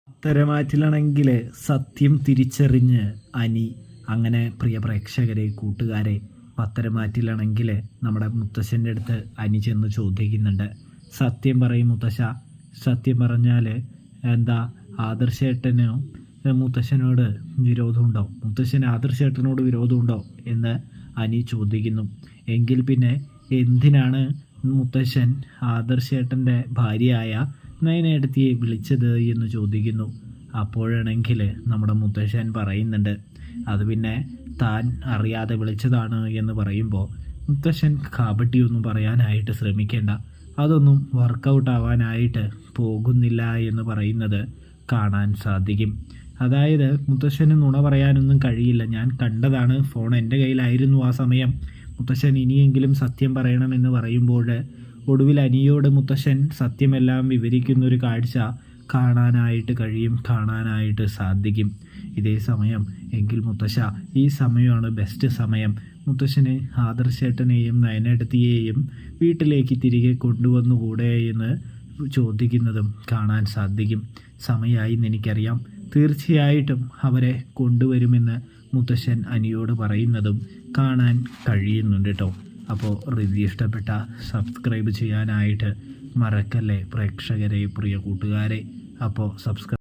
പത്തരമാറ്റിലാണെങ്കിൽ സത്യം തിരിച്ചറിഞ്ഞ് അനി. അങ്ങനെ പ്രിയ പ്രേക്ഷകരെ, കൂട്ടുകാരെ, പത്തരമാറ്റിലാണെങ്കിൽ നമ്മുടെ മുത്തശ്ശൻ്റെ അടുത്ത് അനി ചെന്ന് ചോദിക്കുന്നുണ്ട്. സത്യം പറയും മുത്തശ്ശ, സത്യം പറഞ്ഞാൽ എന്താ ആദർശേട്ടനോ മുത്തശ്ശനോട് വിരോധമുണ്ടോ, മുത്തശ്ശന് ആദർശേട്ടനോട് വിരോധമുണ്ടോ എന്ന് അനി ചോദിക്കുന്നു. എങ്കിൽ പിന്നെ എന്തിനാണ് മുത്തശ്ശൻ ആദർശേട്ടൻ്റെ ഭാര്യയായ നയനേടത്തിയെ വിളിച്ചത് എന്ന് ചോദിക്കുന്നു. അപ്പോഴാണെങ്കിൽ നമ്മുടെ മുത്തശ്ശൻ പറയുന്നുണ്ട്, അത് പിന്നെ താൻ അറിയാതെ വിളിച്ചതാണ് എന്ന് പറയുമ്പോൾ മുത്തശ്ശൻ കബഡിയൊന്നും പറയാനായിട്ട് ശ്രമിക്കേണ്ട, അതൊന്നും വർക്കൗട്ട് ആവാനായിട്ട് പോകുന്നില്ല എന്ന് പറയുന്നത് കാണാൻ സാധിക്കും. അതായത് മുത്തശ്ശന് നുണ പറയാനൊന്നും കഴിയില്ല. ഞാൻ കണ്ടതാണ്, ഫോൺ എൻ്റെ കയ്യിലായിരുന്നു ആ സമയം. മുത്തശ്ശൻ ഇനിയെങ്കിലും സത്യം പറയണമെന്ന് പറയുമ്പോൾ ഒടുവിൽ അനിയോട് മുത്തശ്ശൻ സത്യമെല്ലാം വിവരിക്കുന്നൊരു കാഴ്ച കാണാനായിട്ട് സാധിക്കും. ഇതേ സമയം എങ്കിൽ മുത്തശ്ശ, ഈ സമയമാണ് ബെസ്റ്റ് സമയം. മുത്തശ്ശന് ആദർശേട്ടനെയും നയനേടത്തിയെയും വീട്ടിലേക്ക് തിരികെ കൊണ്ടുവന്നുകൂടെ എന്ന് ചോദിക്കുന്നതും കാണാൻ സാധിക്കും. സമയമായി എന്ന് എനിക്കറിയാം, തീർച്ചയായിട്ടും അവരെ കൊണ്ടുവരുമെന്ന് മുത്തശ്ശൻ അനിയോട് പറയുന്നതും കാണാൻ കഴിയുന്നുണ്ട് കേട്ടോ. അപ്പോൾ റിവ്യൂ ഇഷ്ടപ്പെട്ട സബ്സ്ക്രൈബ് ചെയ്യാനായിട്ട് മറക്കല്ലേ പ്രേക്ഷകരെ, പ്രിയ കൂട്ടുകാരെ. അപ്പോൾ സബ്സ്ക്രൈബ്